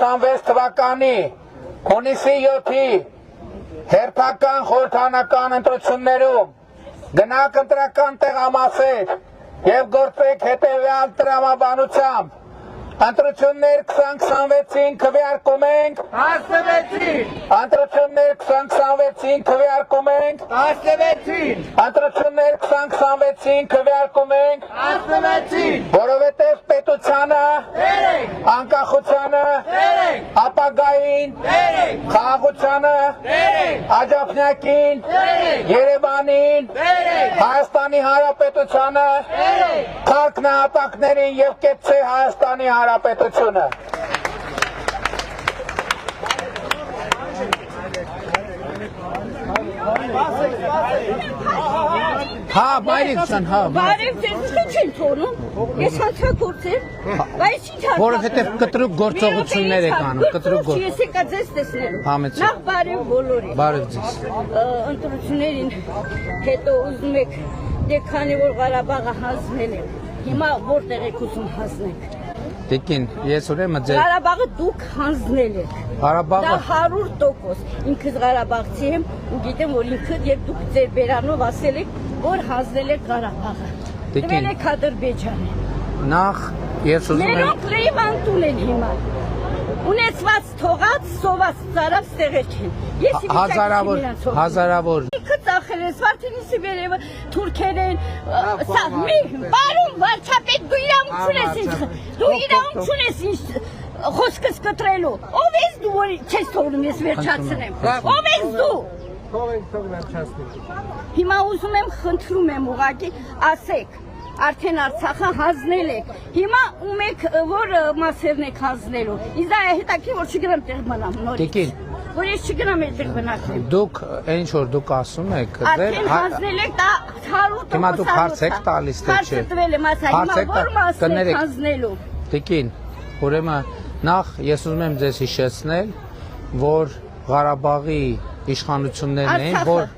2026 թվականի հունիսի 7-ի հերթական խորհրդանական ընտրություններում գնաք ընտրական տեղամասեր եւ գործեք հետեւյալ տրամաբանությամբ ընտրություններ 2026-ին քվեարկում ենք Հասնվեցին ընտրություններ 2026-ին քվեարկում ենք Հասնվեցին ընտրություններ 2026-ին քվեարկում ենք Հասնվեցին որովհետեւ պետությանը Երեք անկախությանը Երեք ապագային Երեք խաղաղությանը Երեք աջափնյակին Երեք Երևանին Երեք Հայաստանի Հանրապետությանը Երեք քարքնահատակներին եւ կեցցե Հայաստանի Հանրապետությունը Հա, բայրիկցան, հա Բարև ձեզ չեն թողնում, ես հանցագործել, բայց ինչ հանցագործել Որովհետև կտրուկ գործողություններ եք անում, կտրուկ գործ Ես եկա ձեզ տեսնելու, Համեցեք։ նախ բարև բոլորին Բարև ձեզ Ընտրություններին հետո ուզում եք, դե քանի որ Ղարաբաղը հանձնել եք, հիմա որտեղ եք ուզում հանձնեք Տիկին, ես ուրեմն ձեր Ղարաբաղը դուք հանձնել եք Ղարաբաղը Դա 100% ինքս Ղարաբաղցի եմ ու գիտեմ, որ ինքդ եւ դուք ձեր բերանով ասել եք, որ հանձնել եք Ղարաբաղը Դվել եք Ադրբեջանը Նախ ես ուզում եմ Մերոնք լեյվանտուն են հիմա Ունեցված թողած, սոված ծարավ ստեղեկ են Հազարավոր Ինքը ծախել են, Սվարթինիսի վերևը, թուրքեր են Պարում վարչապետ, դու իրավունք չունես ինձ Դու իրավունք չունես ինձ խոսքս կտրելու Ով ես դու, որ չես թողնում ես վերջացնեմ Ով ես դու Հիմա ուզում եմ, խնդրում եմ ուղղակի, ասեք Արդեն Արցախը հանձնել եք Հիմա ում եք, որ մասերն եք հանձնելու Ինձ դա հետաքրքիր, որ չգնամ տեղ մնամ նորից Որ ես չգնամ այդտեղ բնակվեմ Դուք, ինչ որ դուք ասում եք Արդեն հանձնել եք, դա 100% Հիմա դուք հարց եք տալիս, թե չէ Հարցը տվել եմ, ասա, հիմա որ մասն եք հանձնելու Տիկին, ուրեմն նախ ես ուզում եմ ձեզ հիշեցնել, որ Ղարաբաղի իշխանություններն են, որ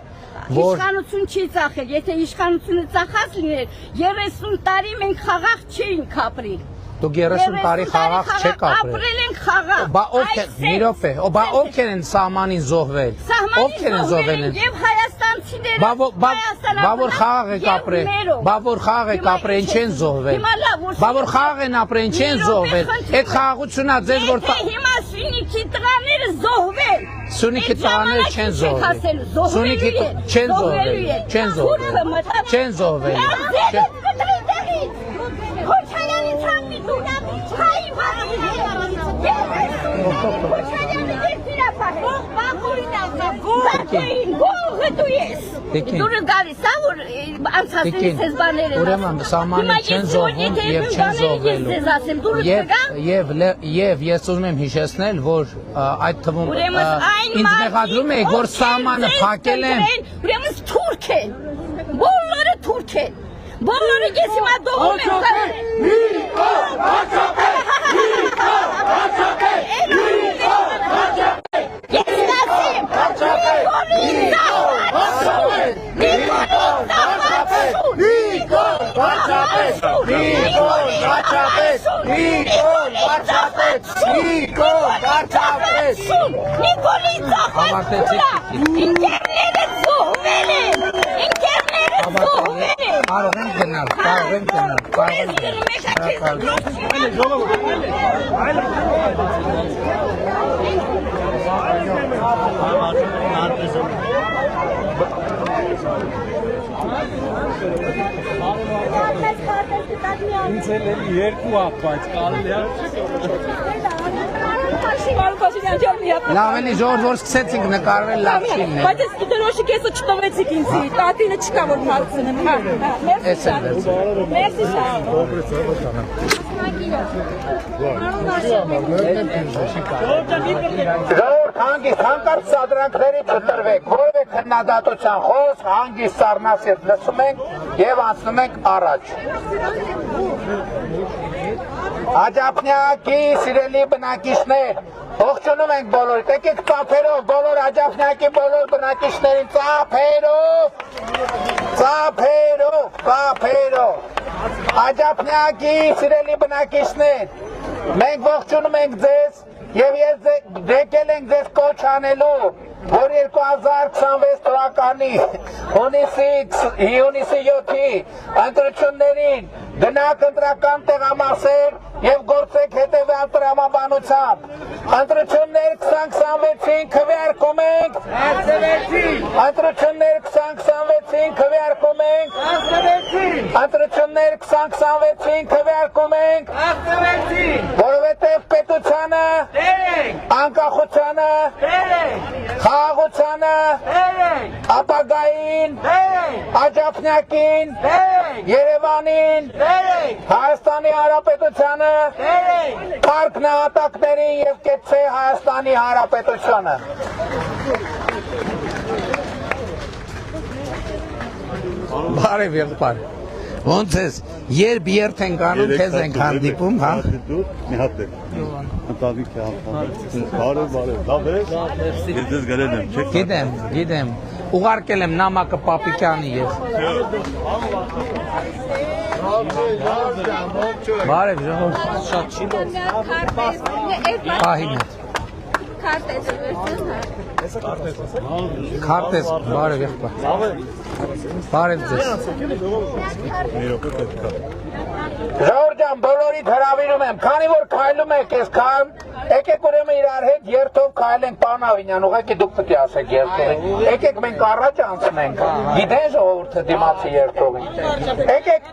Իշխանություն չի ծախել, եթե իշխանությունը ծախած լիներ, 30 տարի մենք խաղաղ չէինք ապրել Դուք 30 տարի խաղաղ չեք ապրել Ապրել ենք խաղաղ Բա ովքեր են սահմանին զոհվել Ովքեր են զոհվել են Եվ հայաստանցիները Բա որ խաղաղ եք ապրել Բա որ խաղաղ եք ապրել, ինչ են զոհվել Բա որ խաղաղ են ապրել, ինչ են զոհվել Այդ խաղաղությունն է ձեզ որ Հիմա Սյունիքի տղաները զոհվել Սյունիքի տղաները չեն զոհվել Սյունիքի չեն զոհվել Չեն զոհվել Քոչարյանի ցամի դու հայ Դուրը գալիս է, որ անցածներից ես բաներ են Ուրեմն սահմանին չեն զոհվում և չեն զոհվելու Եվ ես ուզում եմ հիշեցնել, որ այդ թվում ինձ մեղադրում եք, որ սահմանը փակել են Ուրեմն թուրք են, բոլորը թուրք են Բոլորը ես հիմա դողում եմ կարել Նիկոլ Վաչապետ Ես կասեմ Նիկոլի ծախած ինքերները զոհվել են Ինքերները զոհվել են Կարող եմ Ինձ էլ երկու հատ, բայց կարելի Լավ էլի ժողովուրդ որ սկսեցինք նկարվել լավ չի լինել Բայց ես դրոշի կեսը չտվեցիք ինձի, տատինը չկա որ հարցնեմ Մերսի շատ Ժողովուրդ հանգիստ հանկարծ սադրանքների չտրվեք, որևէ քննադատության խոսք հանգիստ սառնասիրտ լսում ենք եւ անցնում ենք առաջ Աջափնյակի սիրելի բնակիչներ, ողջունում ենք բոլորիդ, եկեք ծափերով, բոլոր Աջափնյակի բոլոր բնակիչներին ծափերով Աջափնյակի սիրելի բնակիչներ, մենք ողջունում ենք ձեզ Եվ ես եկել ենք ձեզ կոչ անելու, որ 2026 թվականի հունիսի 7-ի ընտրություններին գնաք ընտրական տեղամասեր եւ գործեք հետեւյալ տրամաբանությամբ։ Ընտրություններ 2026-ին քվեարկում ենք Ընտրություններ 2026-ին քվեարկում ենք Ընտրություններ 2026-ին քվեարկում ենք որովհետեւ պետությանը անկախությանը խաղաղությանը ապագային աջափնյակին Երևանին Հայաստանի Հանրապետությանը Փառք նահատակներին եւ կեցցե Հայաստանի Հանրապետությունը Բարև եղբայր Ոնց ես երբ երթ ենք անում քեզ ենք հանդիպում հա Մի հատ է ընտանիք է բարև լավ ես ես դες գալել եմ չեք Գիտեմ ուղարկել եմ նամակը Պապիկյանի ես Բարև ժողով շատ չի Պահին հետ Քարտեզ բարև եղբայր Բարև ձեզ Ժողովուրդ ջան բոլորիդ հրավիրում եմ քանի որ քայլում եք այսքան եկեք ուրեմն իրար հետ երթով քայլենք պարոն Ավինյան ուղղակի դուք պետք է ասեք երթով եկեք մենք առաջ անցնենք գիտեն ժողովուրդը դիմացի երթով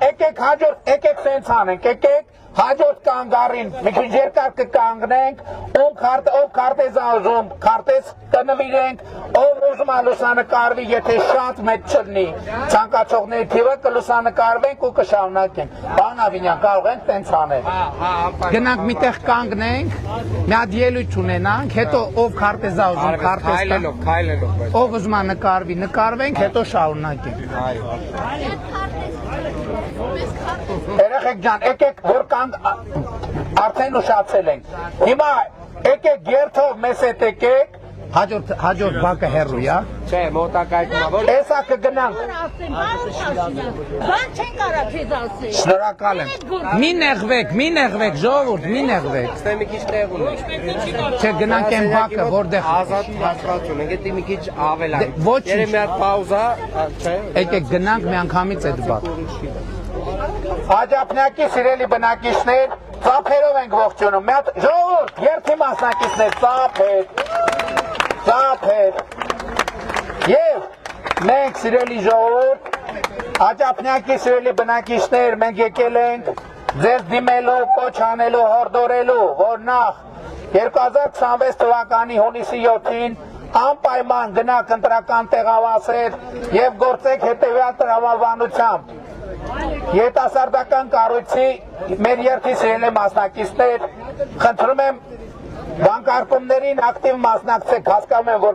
եկեք հաջորդ եկեք սենց անենք եկեք հաջորդ կանգարին մի քիչ երկար կկանգնենք ով քարտեզ ուզում քարտեզ կնվիրենք ով ուզում է լուսանկարվի եթե շատ մեծ չլինի ցանկացողների թիվը կլուսանկարվենք ու կշարունակենք պարոն Ավինյան կարող ենք տենց անել գնանք միտեղ կանգնենք մի հատ ելույթ ունենանք հետո ով քարտեզ ուզում քարտեզ քայլելով ով ուզում է նկարվի նկարվենք հետո շարունակենք Երեխեք ջան, եկեք որ արդեն ուշացել ենք Հիմա եկեք երթով մեզ հետ եկեք Հաջորդ բակը հեռու, յա Չէ, մոտակայքում Էսա կգնանք Բան չեն կարա քեզ ասել Շնորհակալ եմ Մի նեղվեք, ժողովուրդ, մի նեղվեք Ստե մի քիչ տեղ ունի Չէ, գնանք են բակը, որտեղ Ազատ հաշվություն, եկեք մի քիչ ավելան Ոչինչ Երևի մի հատ պաուզա, չէ Եկեք գնանք միանգամից այդ բակ Աջափնյակի սիրելի բնակիչներ ծափերով ենք ողջունում մի հատ ժողովուրդ երթի մասնակիցներ ծափեր եւ մենք սիրելի ժողովուրդ Աջափնյակի սիրելի բնակիչներ մենք եկել ենք ձեզ դիմելու կոչ անելու հորդորելու որ նախ 2026 թվականի հունիսի 7-ին անպայման գնաք ընտրական տեղավասեր եւ գործեք հետեւյալ տրամաբանությամբ Երիտասարդական կառույցի մեր երթի սիրելի մասնակիցներ խնդրում եմ բանկարկումներին ակտիվ մասնակցեք հասկանում եմ որ